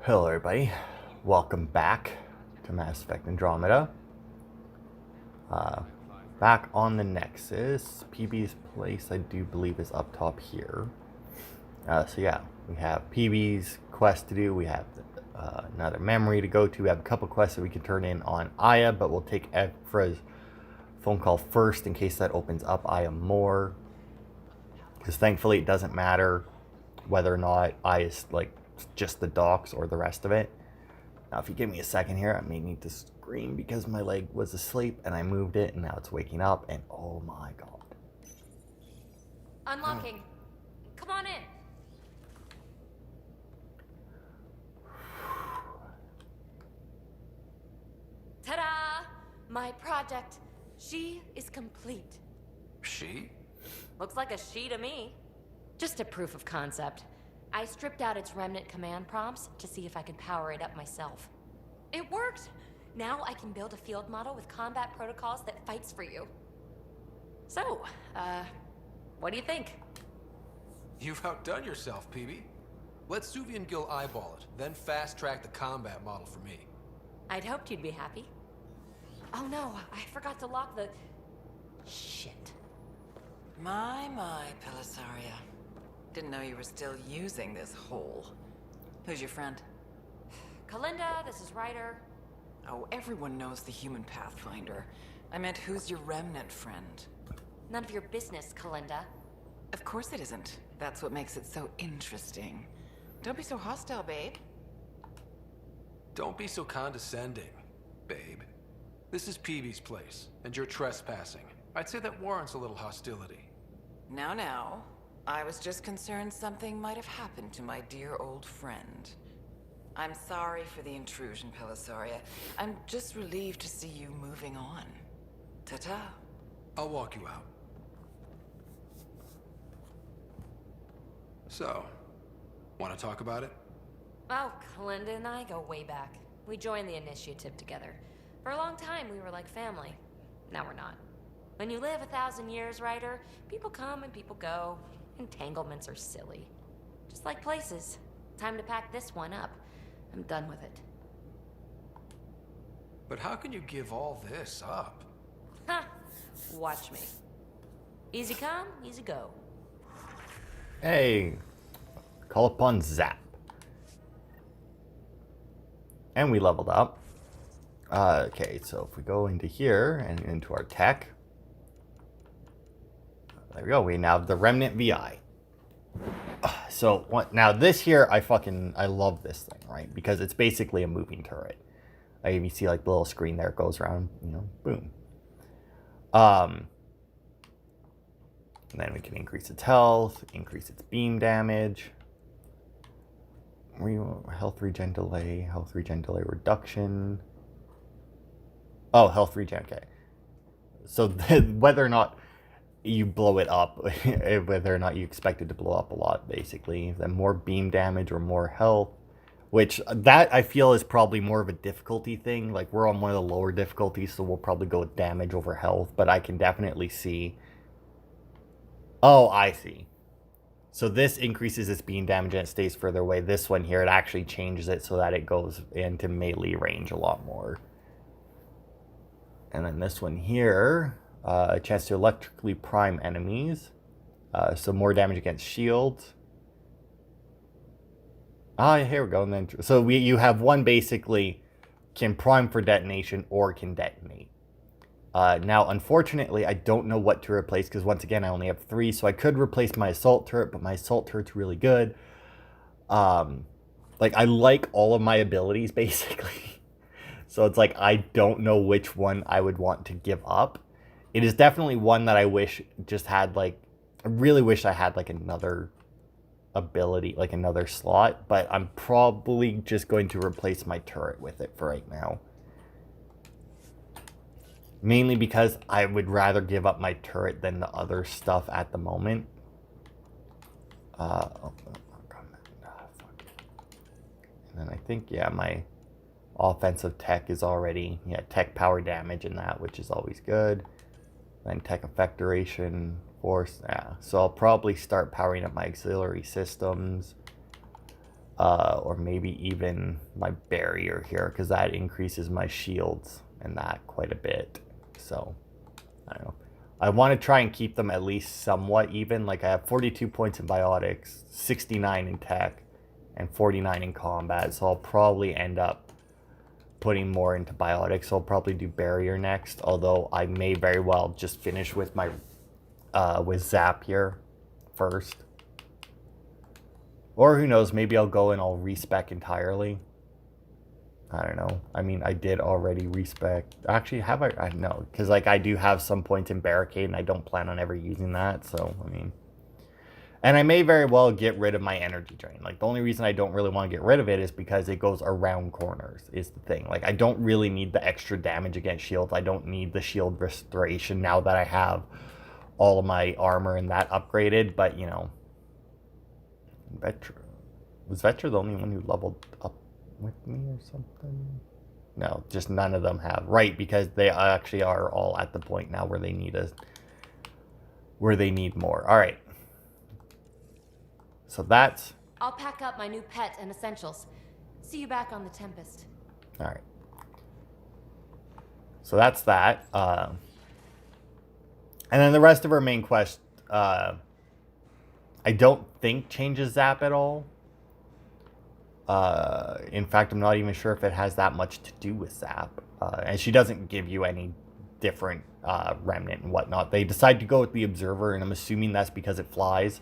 Hello everybody, welcome back to Mass Effect Andromeda. Back on the Nexus. PB's place I do believe is up top here. So yeah, we have PB's quest to do, we have another memory to go to, we have a couple quests that we can turn in on Aya, but we'll take Ephra's phone call first in case that opens up Aya more. Because thankfully it doesn't matter whether or not Aya's like just the docks or the rest of it. Now if you give me a second here, I may need to scream because my leg was asleep and I moved it and now it's waking up and oh my god. Unlocking. Come on in. Ta-da! My project. She is complete. She? Looks like a she to me. Just a proof of concept. I stripped out its remnant command prompts to see if I could power it up myself. It worked! Now I can build a field model with combat protocols that fights for you. So, what do you think? You've outdone yourself, PB. Let Suvi and Gil eyeball it, then fast-track the combat model for me. I'd hoped you'd be happy. Oh no, I forgot to lock the... Shit. My, Pelisaria. Didn't know you were still using this hole. Who's your friend? Kalinda, this is Ryder. Oh, everyone knows the human Pathfinder. I meant, who's your remnant friend? None of your business, Kalinda. Of course it isn't. That's what makes it so interesting. Don't be so hostile, babe. Don't be so condescending, babe. This is PB's place, and you're trespassing. I'd say that warrants a little hostility. Now. I was just concerned something might have happened to my dear old friend. I'm sorry for the intrusion, Pelisaria. I'm just relieved to see you moving on. Ta-ta. I'll walk you out. So, want to talk about it? Oh, Kalinda and I go way back. We joined the initiative together. For a long time, we were like family. Now we're not. When you live 1,000 years, Ryder, people come and people go. Entanglements are silly. Just like places. Time to pack this one up. I'm done with it. But how can you give all this up? Ha! Watch me. Easy come, easy go. Hey, call upon Zap. And we leveled up. Okay, so if we go into here and into our tech. There we go, we now have the Remnant VI. So, now this here, I love this thing, right? Because it's basically a moving turret. You see like the little screen there, it goes around, boom. And then we can increase its health, increase its beam damage. Health regen delay reduction. Oh, health regen, okay. So whether or not you blow it up, whether or not you expect it to blow up a lot, basically. Then more beam damage or more health, which that I feel is probably more of a difficulty thing. Like we're on one of the lower difficulties, so we'll probably go with damage over health, but I can definitely see. Oh, I see. So this increases its beam damage and it stays further away. This one here, it actually changes it so that it goes into melee range a lot more. And then this one here, a chance to electrically prime enemies. So more damage against shields. Here we go. And then, so you have one basically can prime for detonation or can detonate. Now, unfortunately, I don't know what to replace because once again, I only have 3. So I could replace my assault turret, but my assault turret's really good. Like I like all of my abilities basically. So it's like I don't know which one I would want to give up. It is definitely one that I wish just had like, I really wish I had like another ability, like another slot, but I'm probably just going to replace my turret with it for right now. Mainly because I would rather give up my turret than the other stuff at the moment. Fuck. And then I think, yeah, my offensive tech is already, tech power damage in that, which is always good. Then tech effect duration, force, yeah. So I'll probably start powering up my auxiliary systems. Or maybe even my barrier here, because that increases my shields and that quite a bit. So, I don't know. I want to try and keep them at least somewhat even. Like, I have 42 points in biotics, 69 in tech, and 49 in combat. So I'll probably end up putting more into biotics. So I'll probably do barrier next. Although I may very well just finish with my with Zap here first. Or who knows, maybe I'll go and I'll respec entirely. I don't know. I mean, I did already respec. Actually, have I? I know, because like I do have some points in barricade, and I don't plan on ever using that. So I mean, and I may very well get rid of my energy drain. Like the only reason I don't really want to get rid of it is because it goes around corners. Is the thing. Like I don't really need the extra damage against shields. I don't need the shield restoration now that I have all of my armor and that upgraded. But you know, was Vetra the only one who leveled up with me or something? No, just none of them have. Right, because they actually are all at the point now where they need more. All right. So that's... I'll pack up my new pet and essentials. See you back on the Tempest. All right. So that's that. And then the rest of our main quest, I don't think changes Zap at all. In fact, I'm not even sure if it has that much to do with Zap. And she doesn't give you any different remnant and whatnot. They decide to go with the Observer, and I'm assuming that's because it flies.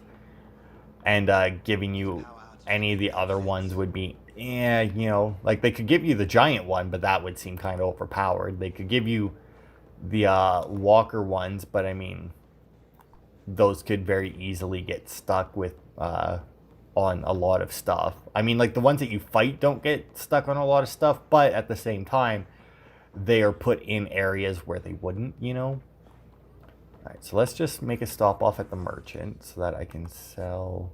And giving you any of the other ones would be, yeah, you know, like they could give you the giant one, but that would seem kind of overpowered. They could give you the walker ones, but I mean, those could very easily get stuck with on a lot of stuff. I mean, like the ones that you fight don't get stuck on a lot of stuff, but at the same time, they are put in areas where they wouldn't, you know. All right, so let's just make a stop off at the merchant so that I can sell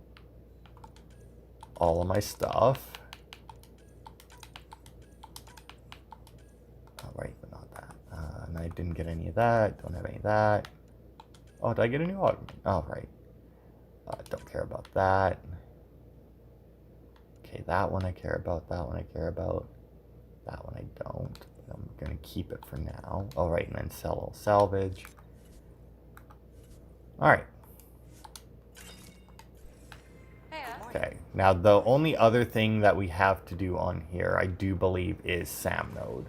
all of my stuff. All right, but not that. And I didn't get any of that. Don't have any of that. Oh, did I get a new augment? Oh, right. Don't care about that. Okay, that one I care about. That one I care about. That one I don't. I'm going to keep it for now. All right, and then sell all salvage. All right. Okay, now the only other thing that we have to do on here, I do believe, is Sam Node.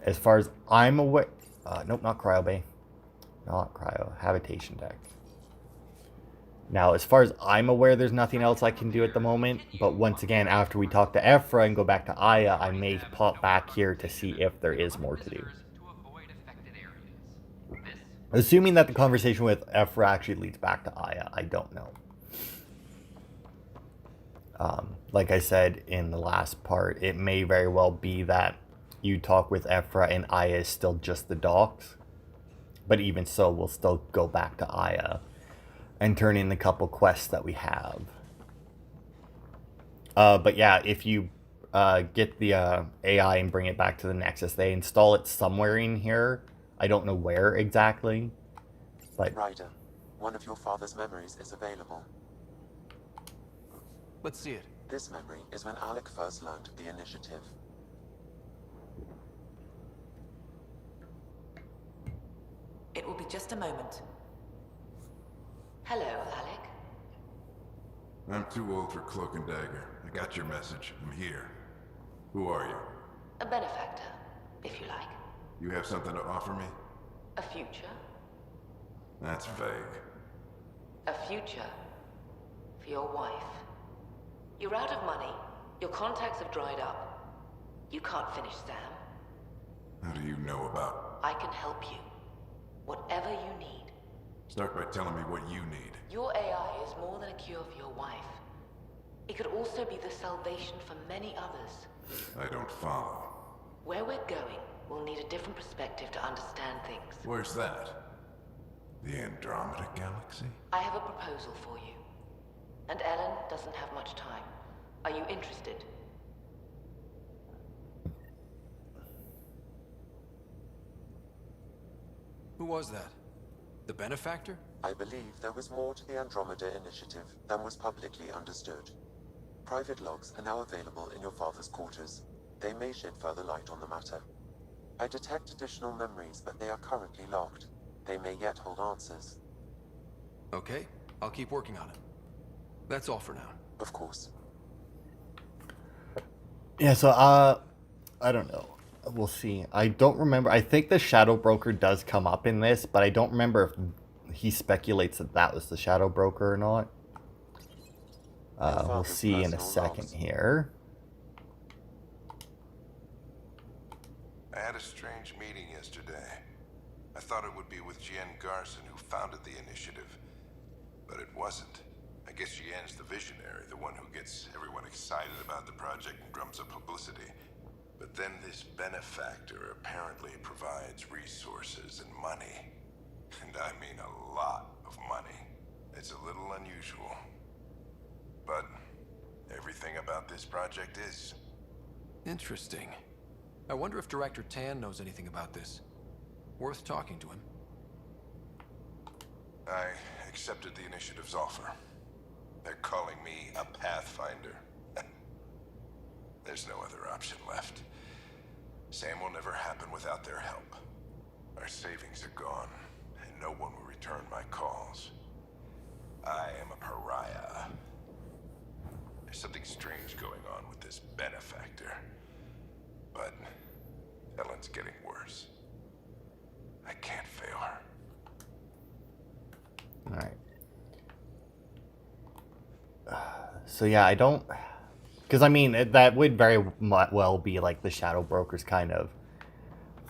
As far as I'm aware, nope, not Cryo Bay. Not Cryo, Habitation Deck. Now, as far as I'm aware, there's nothing else I can do at the moment. But once again, after we talk to Ephra and go back to Aya, I may pop back here to see if there is more to do. Assuming that the conversation with Ephra actually leads back to Aya, I don't know. Like I said in the last part, it may very well be that you talk with Ephra and Aya is still just the docks. But even so, we'll still go back to Aya and turn in the couple quests that we have. But yeah, if you get the AI and bring it back to the Nexus, they install it somewhere in here. I don't know where exactly, but... Ryder, one of your father's memories is available. Let's see it. This memory is when Alec first learned of the initiative. It will be just a moment. Hello, Alec. I'm too old for Cloak and Dagger. I got your message. I'm here. Who are you? A benefactor, if you like. You have something to offer me? A future. That's vague. A future for your wife. You're out of money. Your contacts have dried up. You can't finish Sam. How do you know about? I can help you. Whatever you need. Start by telling me what you need. Your AI is more than a cure for your wife. It could also be the salvation for many others. I don't follow. Where we're going, we'll need a different perspective to understand things. Where's that? The Andromeda Galaxy? I have a proposal for you. And Ellen doesn't have much time. Are you interested? Who was that? The benefactor? I believe there was more to the Andromeda initiative than was publicly understood. Private logs are now available in your father's quarters. They may shed further light on the matter. I detect additional memories, but they are currently locked. They may yet hold answers. Okay, I'll keep working on it. That's all for now. Of course. Yeah, so, I don't know. We'll see. I don't remember. I think the Shadow Broker does come up in this, but I don't remember if he speculates that that was the Shadow Broker or not. We'll see in a second here. I had a strange meeting yesterday. I thought it would be with Jien Garson, who founded the initiative. But it wasn't. I guess Jien's the visionary, the one who gets everyone excited about the project and drums up publicity. But then this benefactor apparently provides resources and money. And I mean a lot of money. It's a little unusual. But everything about this project is. Interesting. I wonder if Director Tan knows anything about this. Worth talking to him. I accepted the initiative's offer. They're calling me a Pathfinder. There's no other option left. Sam will never happen without their help. Our savings are gone, and no one will return my calls. I am a pariah. There's something strange going on with this benefactor. But Ellen's getting worse. I can't fail her. Alright. So yeah, I don't... Because, I mean, that would very well be, like, the Shadow Broker's kind of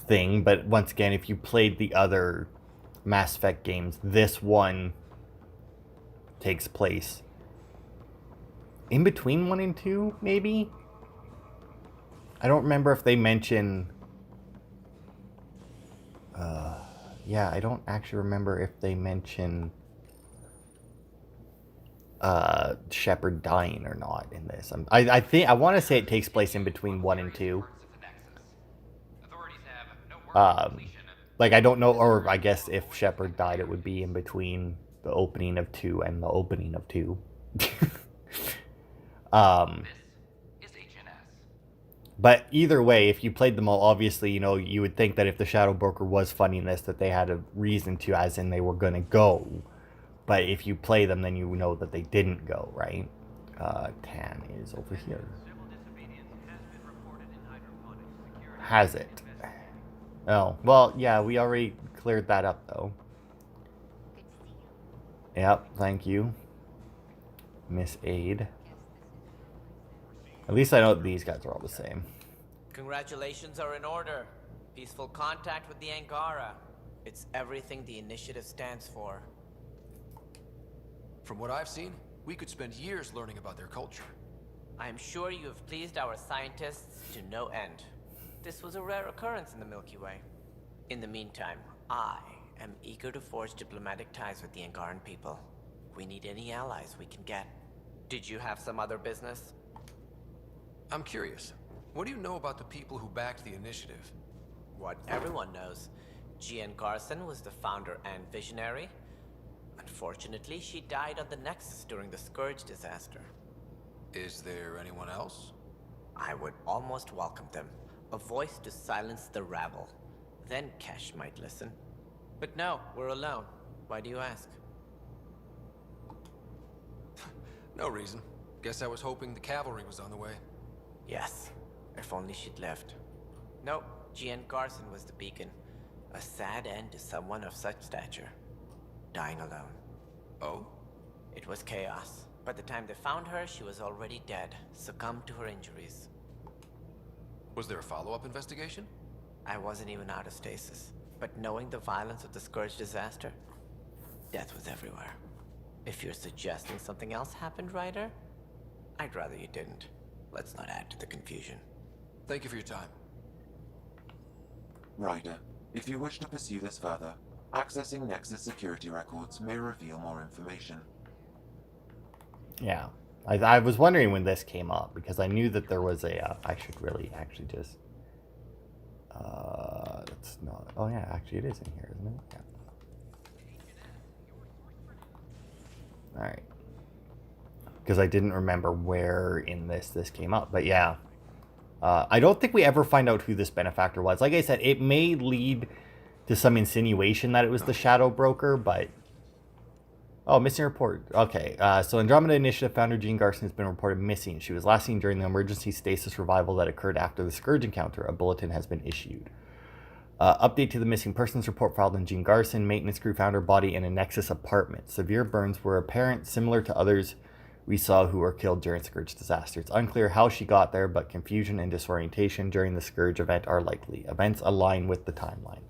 thing. But, once again, if you played the other Mass Effect games, this one takes place in between 1 and 2, maybe? I don't remember if they mention... yeah, I don't actually remember if they mention... Shepard dying or not in this. I think I want to say it takes place in between 1 and 2. Like, I don't know, or I guess if Shepard died, it would be in between the opening of 2 and the opening of 2. But either way, if you played them all, obviously, you know, you would think that if the Shadow Broker was funding this, that they had a reason to, as in they were going to go. But if you play them, then you know that they didn't go, right? Tan is over here. Has it? Oh, well, yeah, we already cleared that up, though. Yep, thank you, Miss Aid. At least I know these guys are all the same. Congratulations are in order. Peaceful contact with the Angara. It's everything the initiative stands for. From what I've seen, we could spend years learning about their culture. I am sure you have pleased our scientists to no end. This was a rare occurrence in the Milky Way. In the meantime, I am eager to forge diplomatic ties with the Angaran people. We need any allies we can get. Did you have some other business? I'm curious. What do you know about the people who backed the initiative? What everyone knows. Jien Garson was the founder and visionary. Unfortunately, she died on the Nexus during the Scourge disaster. Is there anyone else? I would almost welcome them. A voice to silence the rabble. Then Kesh might listen. But no, we're alone. Why do you ask? No reason. Guess I was hoping the cavalry was on the way. Yes, if only she'd left. Nope, Jien Garson was the beacon. A sad end to someone of such stature. Dying alone. Oh? It was chaos. By the time they found her, she was already dead, succumbed to her injuries. Was there a follow-up investigation? I wasn't even out of stasis. But knowing the violence of the Scourge disaster, death was everywhere. If you're suggesting something else happened, Ryder, I'd rather you didn't. Let's not add to the confusion. Thank you for your time. Ryder, if you wish to pursue this further, accessing Nexus security records may reveal more information. Yeah. I was wondering when this came up, because I knew that there was a... I should really actually just... That's not... Oh yeah, actually it is in here, isn't it? Yeah. All right. Because I didn't remember where in this came up. But yeah. I don't think we ever find out who this benefactor was. Like I said, it may lead to some insinuation that it was the Shadow Broker, but... Oh, missing report. Okay, so Andromeda Initiative founder Jien Garson has been reported missing. She was last seen during the emergency stasis revival that occurred after the Scourge encounter. A bulletin has been issued. Update to the missing persons report filed on Jien Garson, maintenance crew found her body in a Nexus apartment. Severe burns were apparent, similar to others we saw who were killed during Scourge disaster. It's unclear how she got there, but confusion and disorientation during the Scourge event are likely. Events align with the timeline.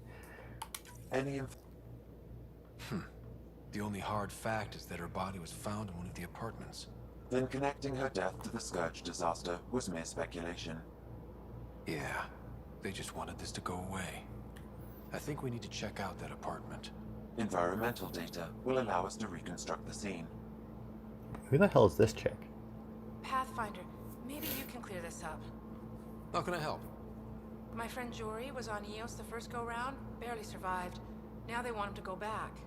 The only hard fact is that her body was found in one of the apartments. Then connecting her death to the Scourge disaster was mere speculation. Yeah, they just wanted this to go away. I think we need to check out that apartment. Environmental data will allow us to reconstruct the scene. Who the hell is this chick? Pathfinder, maybe you can clear this up. How can I help? My friend Jory was on Eos the first go-round, barely survived. Now they want him to go back.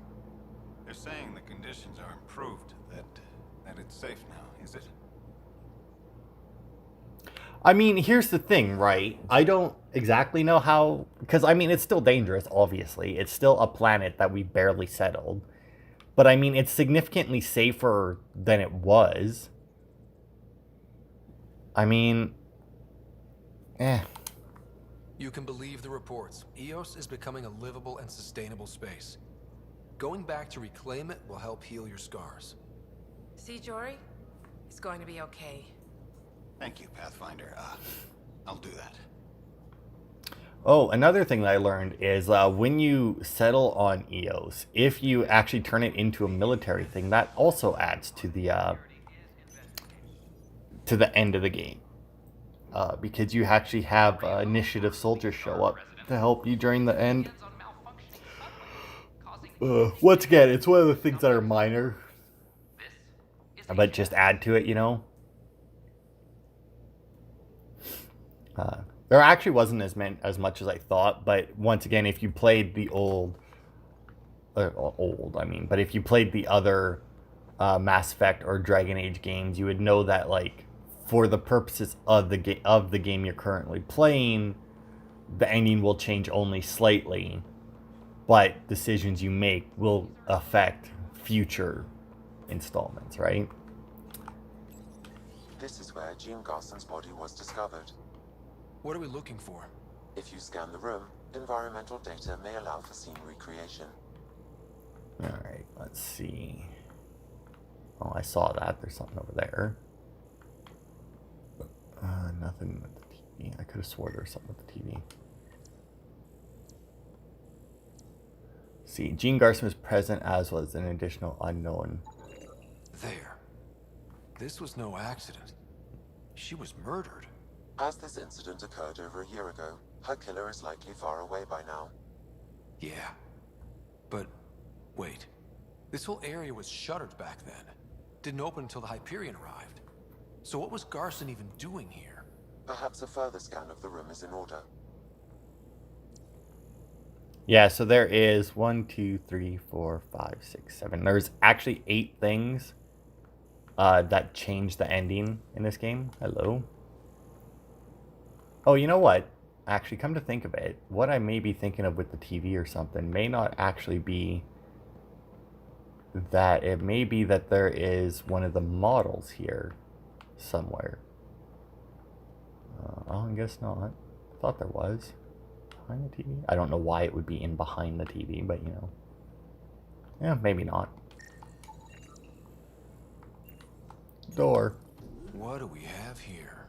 They're saying the conditions are improved, that it's safe now, is it? I mean, here's the thing, right? I don't exactly know how... Because, I mean, it's still dangerous, obviously. It's still a planet that we barely settled. But, I mean, it's significantly safer than it was. I mean... You can believe the reports. Eos is becoming a livable and sustainable space. Going back to reclaim it will help heal your scars. See, Jory? It's going to be okay. Thank you, Pathfinder. I'll do that. Oh, another thing that I learned is when you settle on Eos, if you actually turn it into a military thing, that also adds to the end of the game. Because you actually have initiative soldiers show up to help you during the end. Once again, it's one of the things that are minor, but just add to it, you know. There actually wasn't as much as I thought, but once again, if you played the but if you played the other Mass Effect or Dragon Age games, you would know that, like, for the purposes of the game you're currently playing, the ending will change only slightly. But decisions you make will affect future installments, right? This is where Jien Garson's body was discovered. What are we looking for? If you scan the room, environmental data may allow for scene recreation. Alright, let's see. Oh, I saw that. There's something over there. Nothing with the TV. I could have swore there was something with the TV. See, Jien Garson was present, as was an additional unknown. There. This was no accident. She was murdered. As this incident occurred over a year ago, her killer is likely far away by now. Yeah. But, wait. This whole area was shuttered back then. Didn't open until the Hyperion arrived. So what was Garson even doing here? Perhaps a further scan of the room is in order. Yeah, so there is 1, 2, 3, 4, 5, 6, 7. There's actually 8 things that change the ending in this game. Hello. Oh, you know what? Actually, come to think of it, what I may be thinking of with the TV or something may not actually be that. It may be that there is one of the models here somewhere. Oh, I guess not. I thought there was. Behind the TV? I don't know why it would be in behind the TV, but you know. Yeah, maybe not. Door. What do we have here?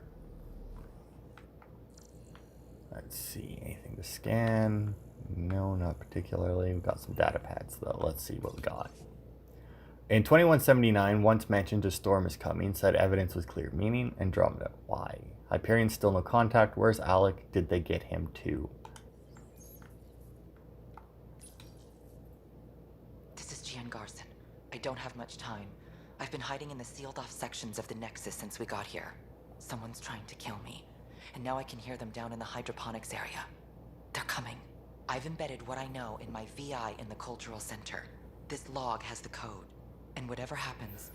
Let's see, anything to scan? No, not particularly. We've got some data pads though. Let's see what we got. In 2179, once mentioned a storm is coming, said evidence was clear. Meaning Andromeda. Why? Hyperion still no contact. Where's Alec? Did they get him too? This is Jien Garson. I don't have much time. I've been hiding in the sealed-off sections of the Nexus since we got here. Someone's trying to kill me. And now I can hear them down in the hydroponics area. They're coming. I've embedded what I know in my VI in the Cultural Center. This log has the code. And whatever happens...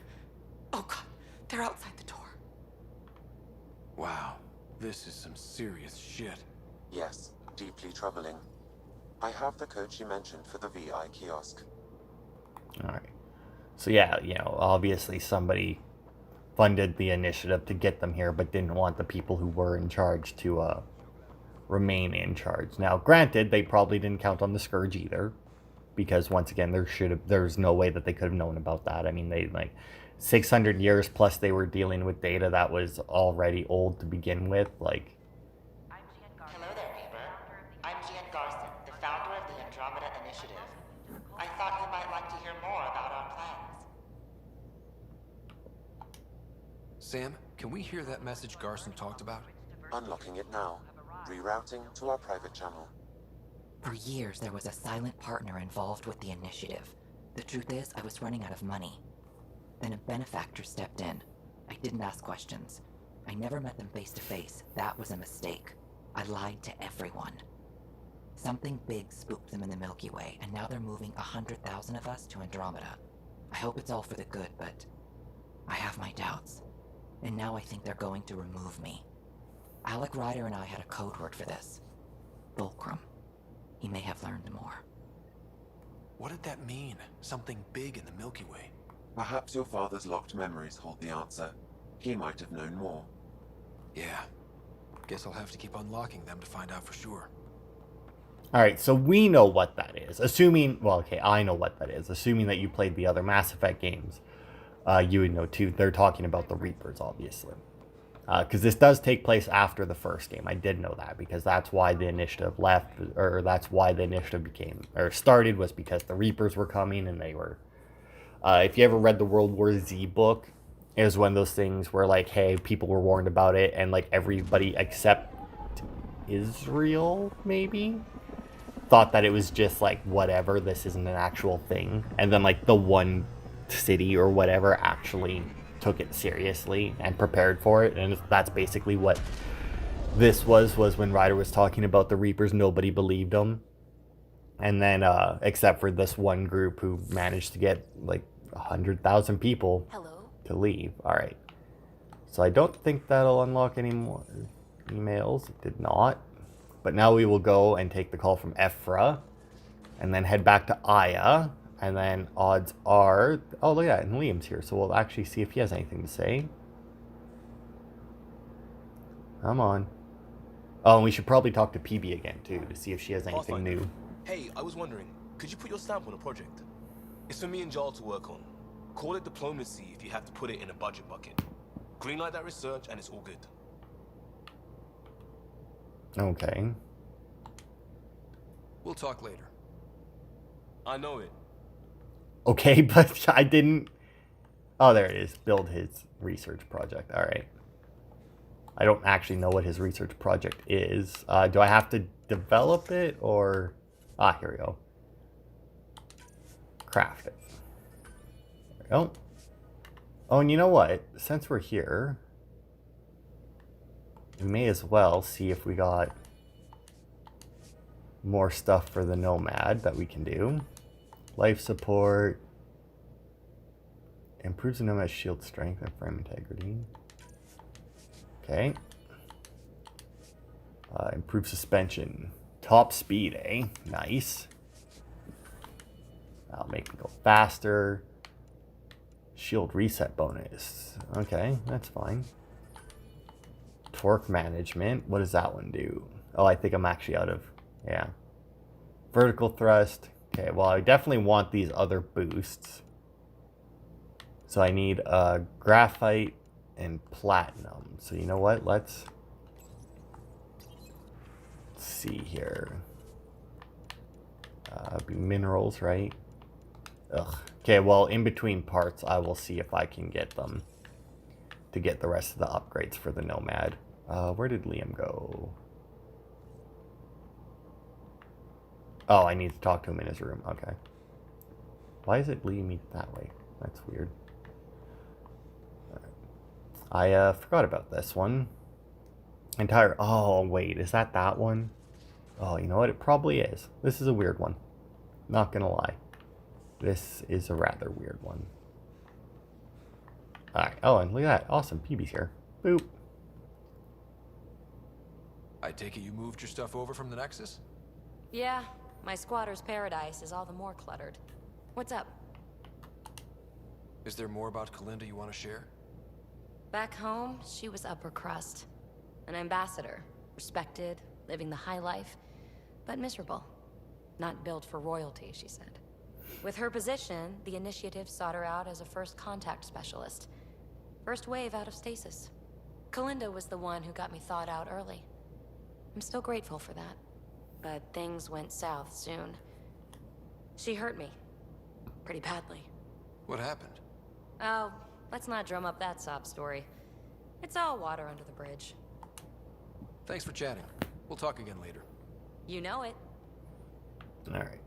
Oh god, they're outside the door. Wow, this is some serious shit. Yes, deeply troubling. I have the code she mentioned for the VI kiosk. Alright. So yeah, you know, obviously somebody funded the initiative to get them here, but didn't want the people who were in charge to remain in charge. Now, granted, they probably didn't count on the Scourge either, because once again, there's no way that they could have known about that. I mean, they, like, 600 years plus they were dealing with data that was already old to begin with, like... Hello there, neighbor. I'm Jien Garson, the founder of the Andromeda Initiative. I thought you might like to hear more about our plans. Sam, can we hear that message Garson talked about? Unlocking it now. Rerouting to our private channel. For years, there was a silent partner involved with the initiative. The truth is, I was running out of money. Then a benefactor stepped in. I didn't ask questions. I never met them face to face. That was a mistake. I lied to everyone. Something big spooked them in the Milky Way, and now they're moving 100,000 of us to Andromeda. I hope it's all for the good, but I have my doubts. And now I think they're going to remove me. Alec, Ryder, and I had a code word for this. Fulcrum. He may have learned more. What did that mean? Something big in the Milky Way? Perhaps your father's locked memories hold the answer. He might have known more. Yeah. Guess I'll have to keep unlocking them to find out for sure. Alright, so we know what that is. Assuming, well, okay, I know what that is. Assuming that you played the other Mass Effect games, you would know too. They're talking about the Reapers, obviously. Because this does take place after the first game. I did know that, because that's why the initiative left, or that's why the initiative started, was because the Reapers were coming, and they were... if you ever read the World War Z book, it was one of those things where, like, hey, people were warned about it, and, like, everybody except Israel, maybe, thought that it was just, like, whatever, this isn't an actual thing. And then, like, the one city or whatever actually took it seriously and prepared for it, and that's basically what this was when Ryder was talking about the Reapers. Nobody believed him, and then except for this one group who managed to get like 100,000 people to leave. All right, so I don't think that'll unlock any more emails. It did not, but now we will go and take the call from Ephra and then head back to Aya. And then odds are... Oh, look at that. And Liam's here. So we'll actually see if he has anything to say. Come on. Oh, and we should probably talk to PB again, too, to see if she has anything new. Hey, I was wondering, could you put your stamp on a project? It's for me and Jarl to work on. Call it diplomacy if you have to put it in a budget bucket. Greenlight that research and it's all good. Okay. We'll talk later. I know it. Okay, but I didn't... Oh, there it is. Build his research project. All right. I don't actually know what his research project is. Do I have to develop it or... Ah, here we go. Craft it. There we go. Oh, and you know what? Since we're here, we may as well see if we got more stuff for the Nomad that we can do. Life support. Improves the Nomad's shield strength and frame integrity. Okay. Improve suspension. Top speed, eh? Nice. That'll make me go faster. Shield reset bonus. Okay, that's fine. Torque management. What does that one do? Oh, I think I'm actually out of... Yeah. Vertical thrust. Okay, well, I definitely want these other boosts. So I need graphite and platinum. So you know what? Let's see here. Be minerals, right? Ugh. Okay, well, in between parts, I will see if I can get them to get the rest of the upgrades for the Nomad. Where did Liam go? Oh, I need to talk to him in his room. Okay. Why is it leading me that way? That's weird. I forgot about this one. Oh, wait. Is that one? Oh, you know what? It probably is. This is a weird one. Not gonna lie. This is a rather weird one. Alright. Oh, and look at that. Awesome. PB's here. Boop. I take it you moved your stuff over from the Nexus? Yeah, my squatter's paradise is all the more cluttered. What's up? Is there more about Kalinda you want to share? Back home, she was upper crust. An ambassador. Respected, living the high life, but miserable. Not built for royalty, she said. With her position, the initiative sought her out as a first contact specialist. First wave out of stasis. Kalinda was the one who got me thawed out early. I'm still grateful for that. But things went south soon. She hurt me. Pretty badly. What happened? Oh, let's not drum up that sob story. It's all water under the bridge. Thanks for chatting. We'll talk again later. You know it. Alright.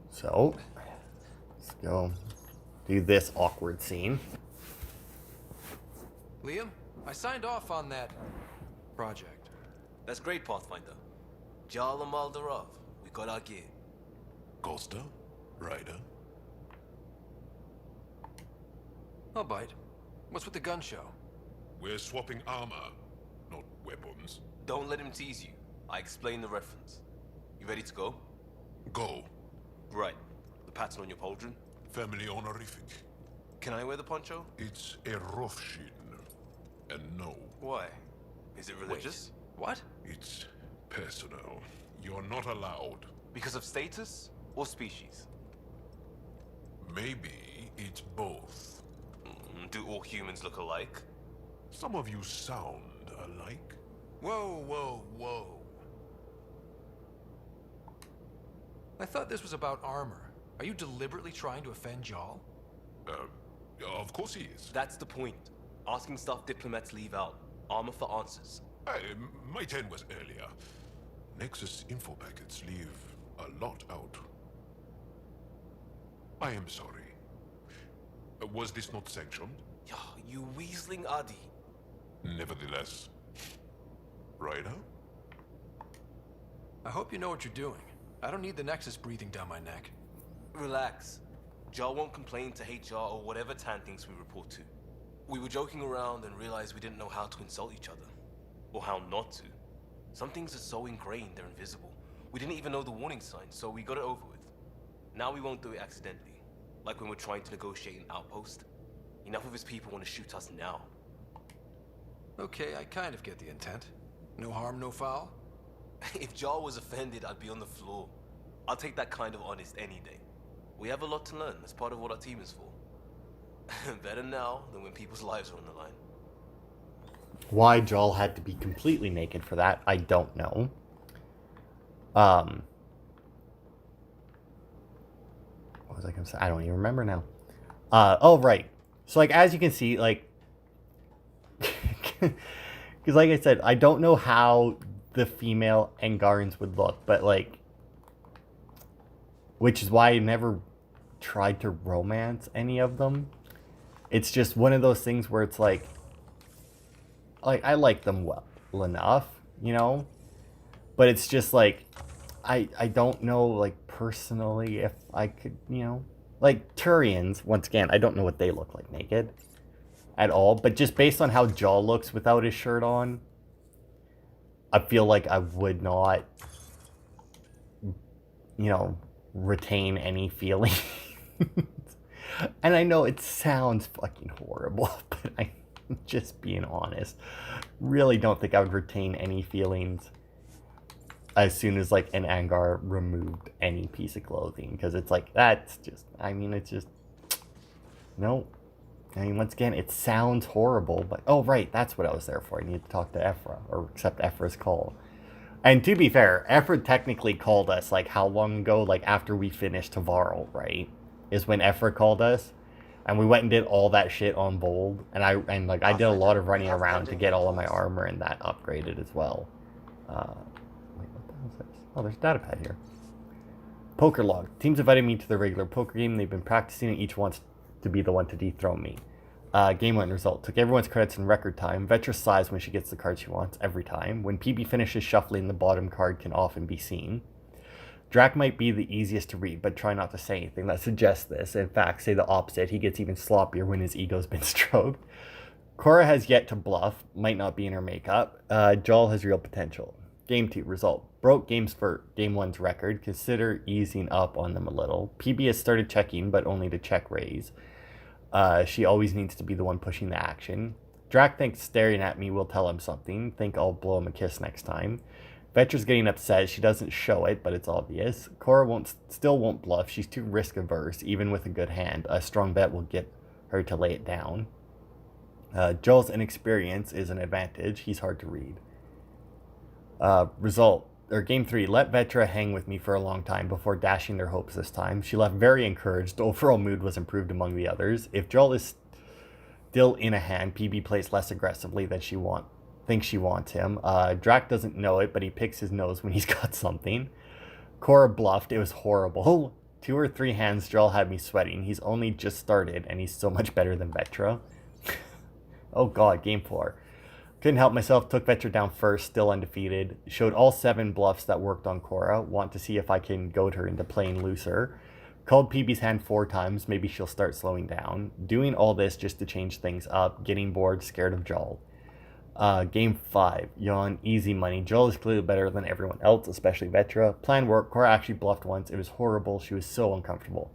So, let's go do this awkward scene. Liam, I signed off on that project. That's great, Pathfinder. Jarl and Maldarov, we got our gear. Costa? Ryder? I'll bite. What's with the gun show? We're swapping armor, not weapons. Don't let him tease you. I explained the reference. You ready to go? Go. Right. The pattern on your pauldron? Family honorific. Can I wear the poncho? It's a Rofshin. And no, Why? Is it religious? What? it's personal. You're not allowed. Because of status or species? Maybe it's both. Do all humans look alike? Some of you sound alike. Whoa, whoa, whoa. I thought this was about armor. Are you deliberately trying to offend Jarl? Of course he is. That's the point. Asking stuff diplomats leave out. Armor for answers. My turn was earlier. Nexus info packets leave a lot out. I am sorry. Was this not sanctioned? Yeah, you weaseling Adi. Nevertheless. Ryder? I hope you know what you're doing. I don't need the Nexus breathing down my neck. Relax. Jar won't complain to HR or whatever Tan thinks we report to. We were joking around and realized we didn't know how to insult each other. Or how not to. Some things are so ingrained they're invisible. We didn't even know the warning signs, so we got it over with. Now we won't do it accidentally. Like when we're trying to negotiate an outpost. Enough of his people want to shoot us now. Okay, I kind of get the intent. No harm, no foul? If Jar was offended, I'd be on the floor. I'll take that kind of honest any day. We have a lot to learn. That's part of what our team is for. Better now than when people's lives are on the line. Why Jarl had to be completely naked for that, I don't know. What was I gonna say? I don't even remember now. Oh, right. So, like, as you can see, like, because, like I said, I don't know how the female Angarans would look, but, like, which is why I never tried to romance any of them. It's just one of those things where it's like I like them well enough, you know, but it's just like, I don't know, like, personally if I could, you know, like, Turians, once again, I don't know what they look like naked at all, but just based on how Jaw looks without his shirt on, I feel like I would not, you know, retain any feeling. And I know it sounds fucking horrible, but I'm just being honest. Really don't think I would retain any feelings as soon as, like, an Angar removed any piece of clothing. Because it's like, that's just, I mean, it's just, no. I mean, once again, it sounds horrible, but, oh, right, that's what I was there for. I needed to talk to Ephra, or accept Ephra's call. And to be fair, Ephra technically called us, like, how long ago? Like, after we finished Tavarl, right? Is when Ephra called us. And we went and did all that shit on Bold. And I did a lot of running around to get all of my armor and that upgraded as well. Wait, what the hell is this? Oh, there's a data pad here. Poker log. Teams invited me to the regular poker game. They've been practicing and each wants to be the one to dethrone me. Game went result. Took everyone's credits in record time. Vetra sighs when she gets the card she wants every time. When PB finishes shuffling, the bottom card can often be seen. Drac might be the easiest to read, but try not to say anything that suggests this. In fact, say the opposite. He gets even sloppier when his ego's been stroked. Cora has yet to bluff, might not be in her makeup. Joel has real potential. Game 2, result. Broke Game 1's record. Consider easing up on them a little. PB has started checking, but only to check raise. She always needs to be the one pushing the action. Drac thinks staring at me will tell him something. Think I'll blow him a kiss next time. Vetra's getting upset. She doesn't show it, but it's obvious. Cora still won't bluff. She's too risk averse, even with a good hand. A strong bet will get her to lay it down. Joel's inexperience is an advantage. He's hard to read. Game 3. Let Vetra hang with me for a long time before dashing their hopes this time. She left very encouraged. The overall mood was improved among the others. If Joel is still in a hand, PB plays less aggressively than thinks she wants him. Drac doesn't know it, but he picks his nose when he's got something. Cora bluffed. It was horrible. 2 or 3 hands, Joel had me sweating. He's only just started, and he's so much better than Vetra. Oh god, game 4. Couldn't help myself, took Vetra down first, still undefeated. Showed all 7 bluffs that worked on Cora. Want to see if I can goad her into playing looser. Called PB's hand 4 times, maybe she'll start slowing down. Doing all this just to change things up, getting bored, scared of Joel. Game 5, yawn, easy money. Joel is clearly better than everyone else, especially Vetra. Plan worked, Cora actually bluffed once, it was horrible, she was so uncomfortable.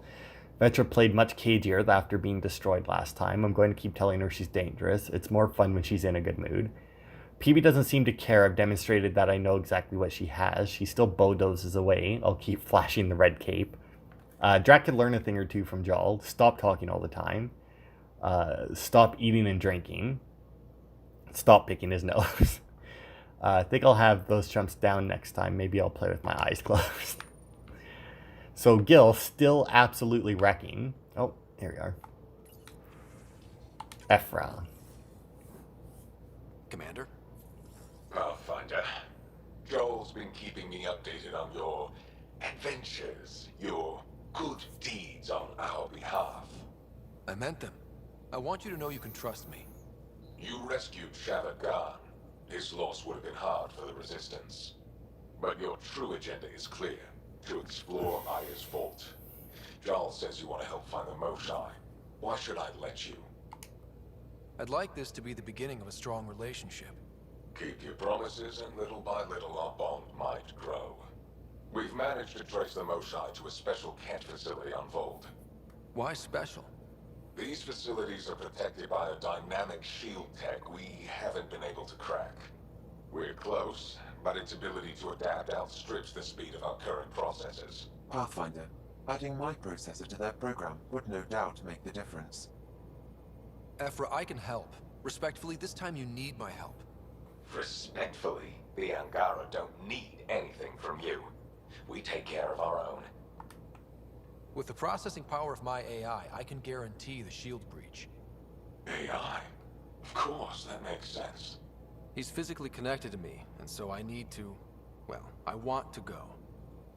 Vetra played much cagier after being destroyed last time. I'm going to keep telling her she's dangerous. It's more fun when she's in a good mood. PB doesn't seem to care. I've demonstrated that I know exactly what she has. She still bulldozes away. I'll keep flashing the red cape. Drac could learn a thing or two from Joel. Stop talking all the time. Stop eating and drinking. Stop picking his nose. I think I'll have those chumps down next time. Maybe I'll play with my eyes closed. So Gil still absolutely wrecking. Oh, here we are. Ephra. Commander? Pathfinder, Joel's been keeping me updated on your adventures, your good deeds on our behalf. I meant them. I want you to know you can trust me. You rescued Shava Khan. His loss would have been hard for the Resistance. But your true agenda is clear. To explore Aya's vault. Joel says you want to help find the Moshai. Why should I let you? I'd like this to be the beginning of a strong relationship. Keep your promises, and little by little our bond might grow. We've managed to trace the Moshai to a special Kent facility on Vold. Why special? These facilities are protected by a dynamic shield tech we haven't been able to crack. We're close, but its ability to adapt outstrips the speed of our current processors. Pathfinder, adding my processor to their program would no doubt make the difference. Ephra, I can help. Respectfully, this time you need my help. Respectfully, the Angara don't need anything from you. We take care of our own. With the processing power of my AI, I can guarantee the shield breach. AI? Of course, that makes sense. He's physically connected to me, and so I need to... well, I want to go.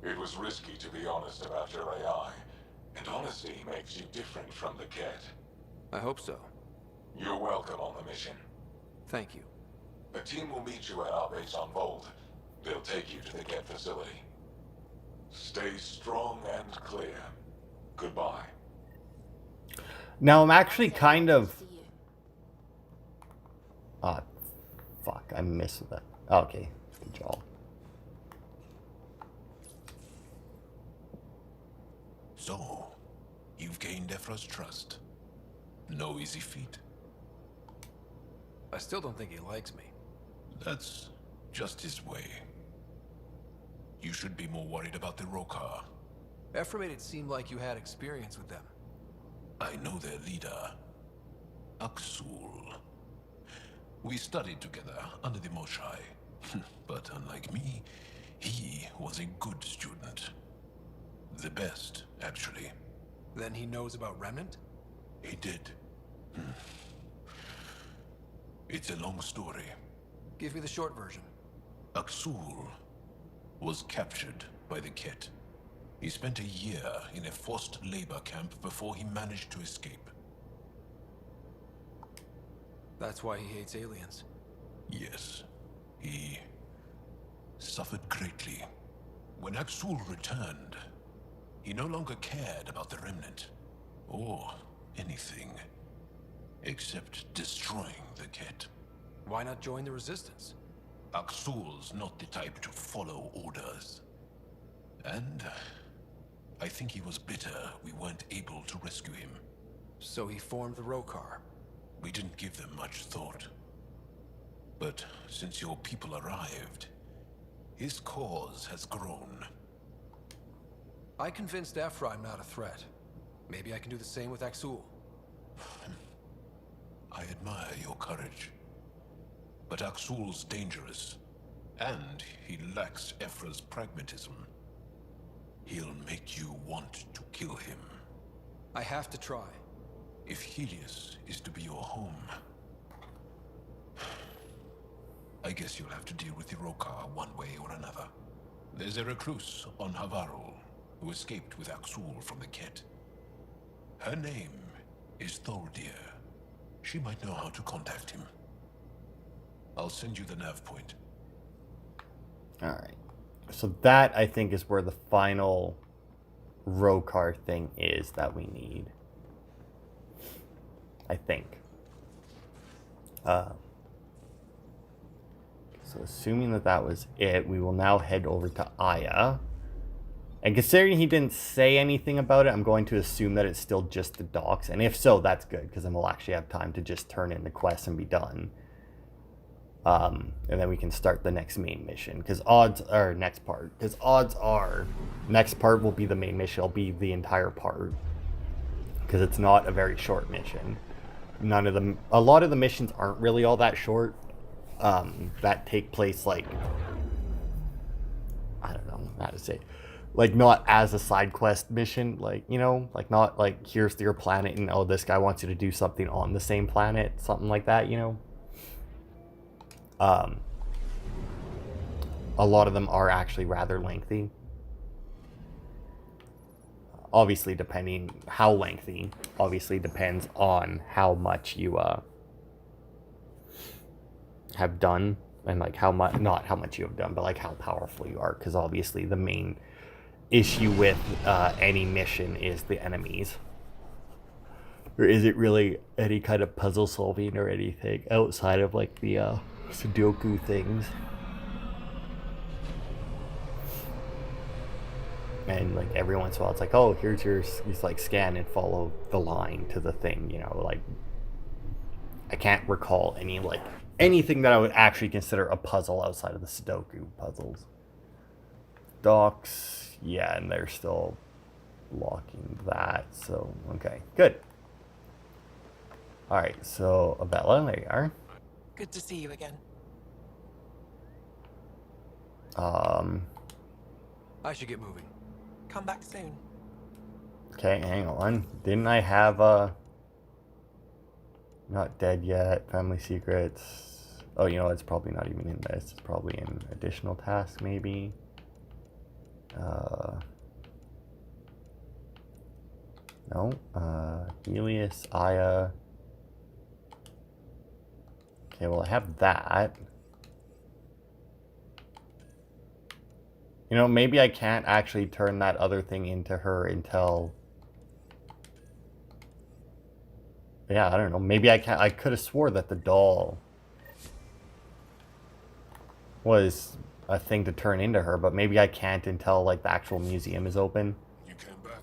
It was risky to be honest about your AI, and honesty makes you different from the Ket. I hope so. You're welcome on the mission. Thank you. The team will meet you at our base on Vold. They'll take you to the Ket facility. Stay strong and clear. Goodbye. Now I'm actually kind of... fuck, I missed that. Okay, good job. So, you've gained Ephra's trust. No easy feat. I still don't think he likes me. That's just his way. You should be more worried about the Rokar. Ephra made it seem like you had experience with them. I know their leader, Aksul. We studied together under the Moshai. But unlike me, he was a good student. The best, actually. Then he knows about Remnant? He did. It's a long story. Give me the short version. Aksul was captured by the Ket. He spent a year in a forced labor camp before he managed to escape. That's why he hates aliens. Yes. He suffered greatly When Axul returned, he no longer cared about the Remnant, or anything, except destroying the Ket. Why not join the Resistance? Axul's not the type to follow orders. And I think he was bitter we weren't able to rescue him. So he formed the Rokar. We didn't give them much thought. But since your people arrived, his cause has grown. I convinced Ephra I'm not a threat. Maybe I can do the same with Axul. I admire your courage. But Axul's dangerous, and he lacks Ephra's pragmatism. He'll make you want to kill him. I have to try. If Helios is to be your home, I guess you'll have to deal with the Rokar one way or another. There's a recluse on Havarul who escaped with Axul from the Ket. Her name is Thordir. She might know how to contact him. I'll send you the nav point. Alright. So that, I think, is where the final Rokar thing is that we need. I think. So assuming that that was it, we will now head over to Aya. And considering he didn't say anything about it, I'm going to assume that it's still just the docks. And if so, that's good, because then we'll actually have time to just turn in the quest and be done. And then we can start the next main mission, because odds are next part. Because odds are next part will be the main mission. It'll be the entire part, because it's not a very short mission. None of them. A lot of the missions aren't really all that short. That take place like, I don't know how to say, like not as a side quest mission. Like, you know, like not like here's your planet and oh this guy wants you to do something on the same planet, something like that. You know. A lot of them are actually rather lengthy. Obviously, depending how lengthy, obviously depends on how much you have done, and like how much, not how much you have done, but like how powerful you are. Because obviously, the main issue with any mission is the enemies. Or is it really any kind of puzzle solving or anything outside of like the Sudoku things? And like every once in a while it's like, oh, here's your, it's like scan and follow the line to the thing, you know, like I can't recall any like anything that I would actually consider a puzzle outside of the Sudoku puzzles. Docks, yeah, and they're still blocking that, so okay, good. Alright, so Abella, there you are. Good to see you again. I should get moving. Come back soon. Okay, hang on. Didn't I have Not Dead Yet, Family Secrets? Oh, you know, it's probably not even in this. It's probably in additional tasks, maybe. No. Helios, Aya. Okay, well, I have that. You know, maybe I can't actually turn that other thing into her until... Yeah, I don't know. Maybe I can't... I could have swore that the doll was a thing to turn into her, but maybe I can't until, like, the actual museum is open. You came back.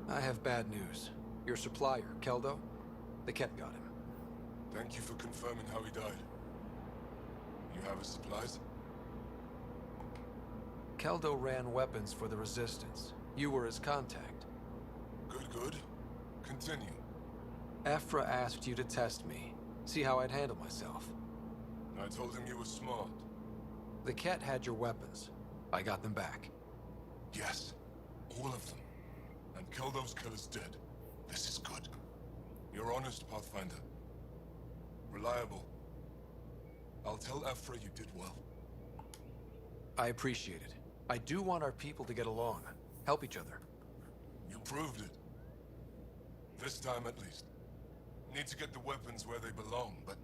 I have bad news. Your supplier, Keldo, the Ket got him. Thank you for confirming how he died. You have his supplies? Keldo ran weapons for the Resistance. You were his contact. Good. Continue. Ephra asked you to test me, see how I'd handle myself. I told him you were smart. The Ket had your weapons. I got them back. Yes, all of them. And Keldo's killer's dead. This is good. You're honest, Pathfinder. Reliable. I'll tell Ephra you did well. I appreciate it. I do want our people to get along, help each other. You proved it. This time at least. Need to get the weapons where they belong, but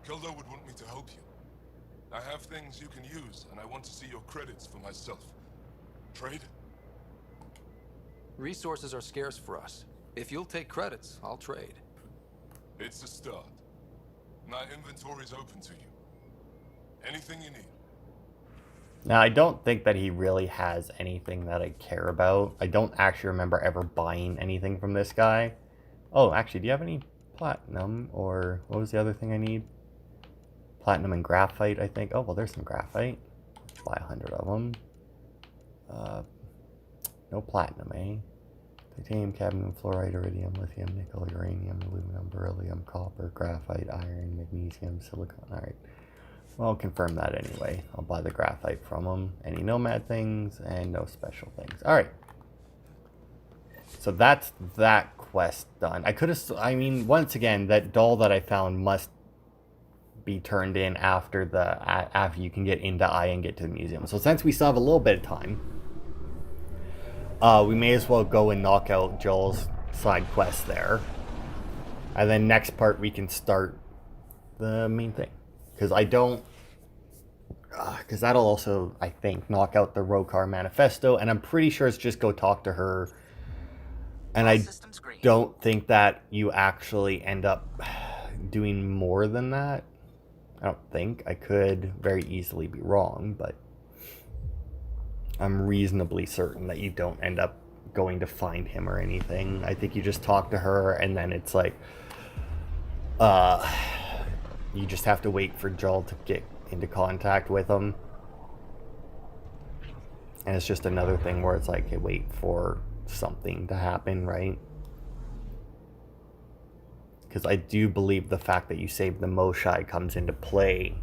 Keldo would want me to help you. I have things you can use, and I want to see your credits for myself. Trade? Resources are scarce for us. If you'll take credits, I'll trade. It's a start. My inventory's open to you. Anything you need. Now, I don't think that he really has anything that I care about. I don't actually remember ever buying anything from this guy. Oh, actually, do you have any platinum? Or what was the other thing I need? Platinum and graphite, I think. Oh, well, there's some graphite. Let's buy 100 of them. No platinum, eh? Titanium, cadmium, fluoride, iridium, lithium, nickel, uranium, aluminum, beryllium, copper, graphite, iron, magnesium, silicon. Alright. Well, I'll confirm that anyway. I'll buy the graphite from them. Any nomad things and no special things. Alright. So that's that quest done. I could have... I mean, once again, that doll that I found must be turned in after after you can get into Eye and get to the museum. So since we still have a little bit of time, we may as well go and knock out Joel's side quest there. And then next part we can start the main thing. Because I don't... Because that'll also, I think, knock out the Rokar Manifesto. And I'm pretty sure it's just go talk to her. And I don't think that you actually end up doing more than that. I don't think. I could very easily be wrong, but I'm reasonably certain that you don't end up going to find him or anything. I think you just talk to her, and then it's like, you just have to wait for Joel to get into contact with him. And it's just another thing where it's like, hey, wait for something to happen, right? Because I do believe the fact that you save the Moshai comes into play.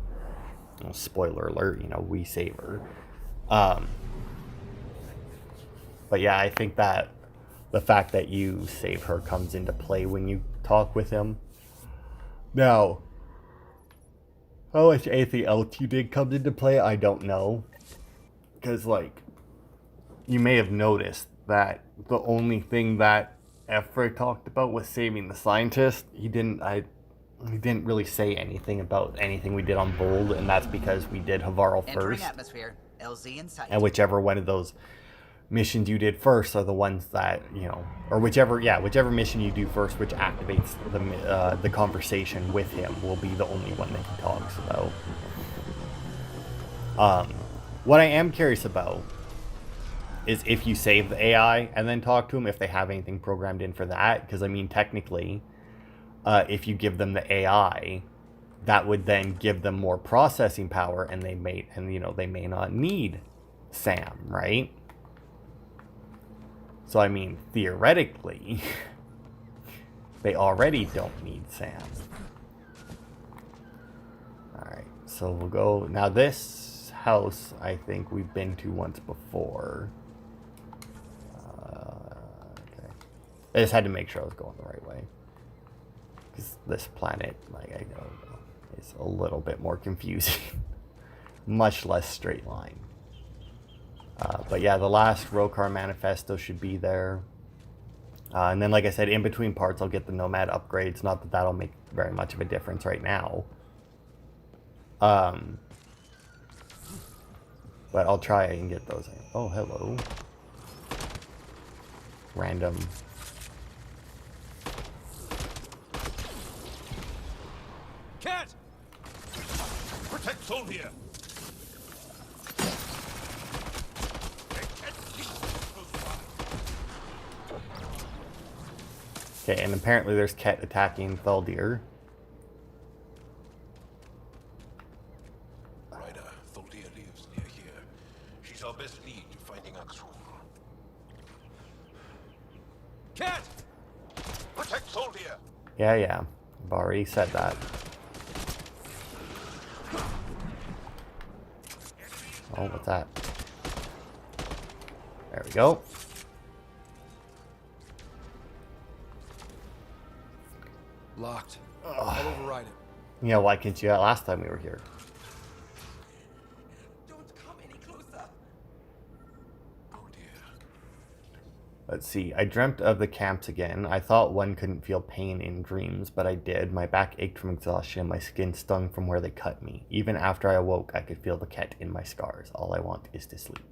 Well, spoiler alert, you know, we save her. But yeah, I think that the fact that you save her comes into play when you talk with him. Now, how much anything else you did comes into play, I don't know. Because, like, you may have noticed that the only thing that Ephra talked about was saving the scientist. He didn't really say anything about anything we did on Bold, and that's because we did Havarl first. Atmosphere, LZ in sight. And whichever one of those missions you did first are the ones that, you know, or whichever mission you do first, which activates the conversation with him, will be the only one that he talks about. What I am curious about is if you save the AI and then talk to them, if they have anything programmed in for that. Because, I mean, technically, if you give them the AI, that would then give them more processing power, and they may not need Sam, right? So, I mean, theoretically, they already don't need Sam. Alright, so we'll go... Now, this house, I think we've been to once before. Okay. I just had to make sure I was going the right way. Because this planet, like, I know, is a little bit more confusing. Much less straight line. But yeah, the last Rokar Manifesto should be there. And then, like I said, in between parts, I'll get the Nomad upgrades. Not that that'll make very much of a difference right now. But I'll try and get those. Oh, hello. Random. Cat! Protect Solvia! Okay, and apparently there's Ket attacking Thaldir. Ryder, Thaldir lives near here. She's our best lead to finding Axul. Cat! Protect Solvia! Yeah. I've already said that. Oh, what's that? There we go. Locked. I'll override it. Yeah, why couldn't you last time we were here? Don't come any closer. Oh dear. Let's see. I dreamt of the camps again. I thought one couldn't feel pain in dreams, but I did. My back ached from exhaustion. My skin stung from where they cut me. Even after I awoke, I could feel the ket in my scars. All I want is to sleep.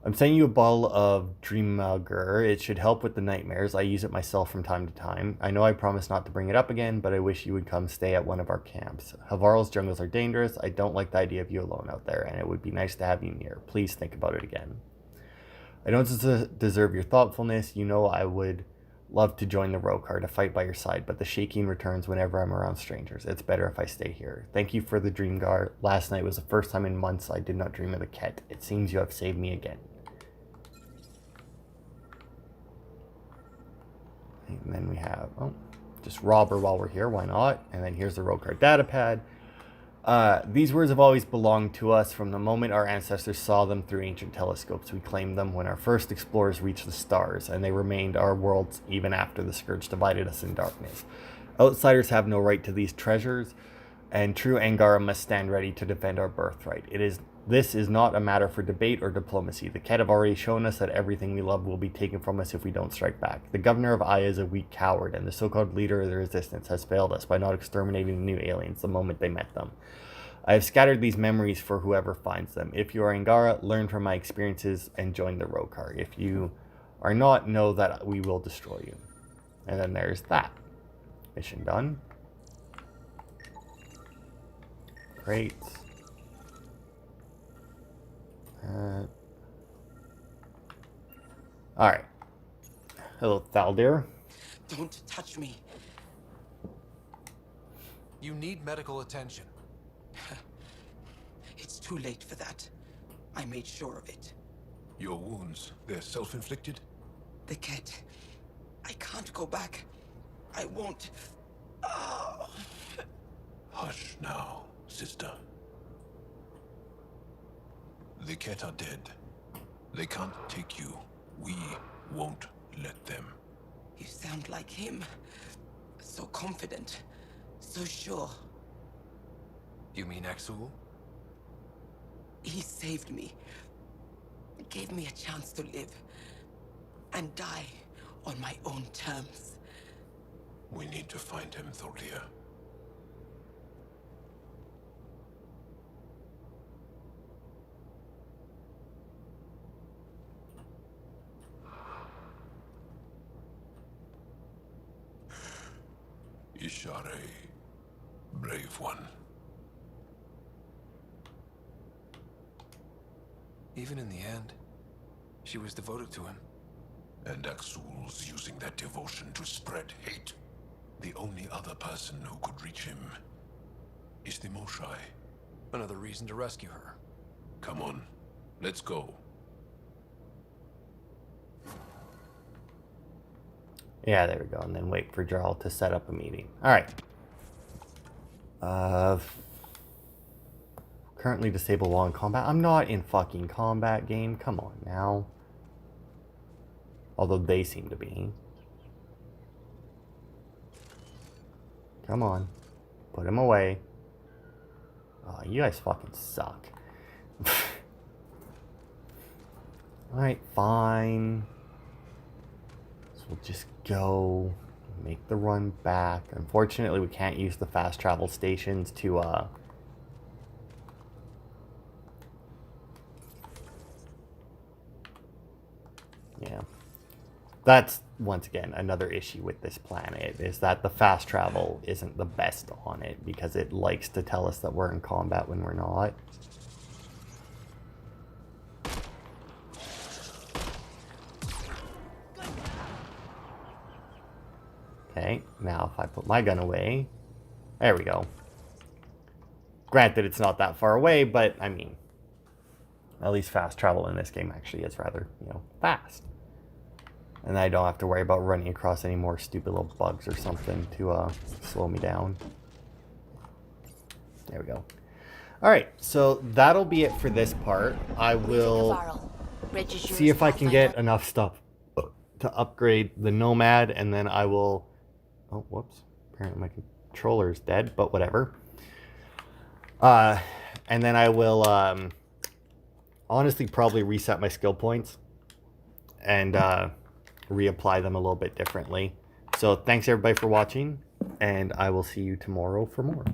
I'm sending you a bottle of Dreamager. It should help with the nightmares. I use it myself from time to time. I know I promised not to bring it up again, but I wish you would come stay at one of our camps. Havarl's jungles are dangerous. I don't like the idea of you alone out there, and it would be nice to have you near. Please think about it again. I don't deserve your thoughtfulness. You know I would love to join the Rokar to fight by your side, but the shaking returns whenever I'm around strangers. It's better if I stay here. Thank you for the dream guard. Last night was the first time in months I did not dream of the ket. It seems you have saved me again. And then we have, just rob her while we're here, why not? And then here's the Rokar datapad. These words have always belonged to us from the moment our ancestors saw them through ancient telescopes. We claimed them when our first explorers reached the stars, and they remained our worlds even after the Scourge divided us in darkness. Outsiders have no right to these treasures, and true Angara must stand ready to defend our birthright. This is not a matter for debate or diplomacy. The Ket have already shown us that everything we love will be taken from us if we don't strike back. The governor of Aya is a weak coward, and the so-called leader of the resistance has failed us by not exterminating the new aliens the moment they met them. I have scattered these memories for whoever finds them. If you are Angara, learn from my experiences and join the Rokar. If you are not, know that we will destroy you. And then there's that. Mission done. Great. Alright. Hello, Thaldir. Don't touch me. You need medical attention. It's too late for that. I made sure of it. Your wounds, they're self-inflicted? The ket. I can't go back. I won't. Oh. Hush now, sister. The ket are dead. They can't take you. We won't let them. You sound like him. So confident. So sure. You mean Exul? He saved me. Gave me a chance to live. And die on my own terms. We need to find him, Thaldir. Ishare, brave one. Even in the end, she was devoted to him. And Axul's using that devotion to spread hate. The only other person who could reach him is the Moshai. Another reason to rescue her. Come on, let's go. Yeah, there we go. And then wait for Jarl to set up a meeting. Alright. Currently disabled while in combat. I'm not in fucking combat, game. Come on now. Although they seem to be. Come on. Put him away. Oh, you guys fucking suck. Alright, fine. So we'll just go make the run back. Unfortunately, we can't use the fast travel stations to, yeah. That's, once again, another issue with this planet, is that the fast travel isn't the best on it, because it likes to tell us that we're in combat when we're not. Okay, now if I put my gun away, there we go. Granted, it's not that far away, but, I mean, at least fast travel in this game actually is rather, fast. And I don't have to worry about running across any more stupid little bugs or something to slow me down. There we go. Alright, so that'll be it for this part. I will see if I can get enough stuff to upgrade the Nomad, and then I will... Oh, whoops. Apparently my controller's dead, but whatever. And then I will honestly probably reset my skill points and reapply them a little bit differently. So thanks everybody for watching, and I will see you tomorrow for more.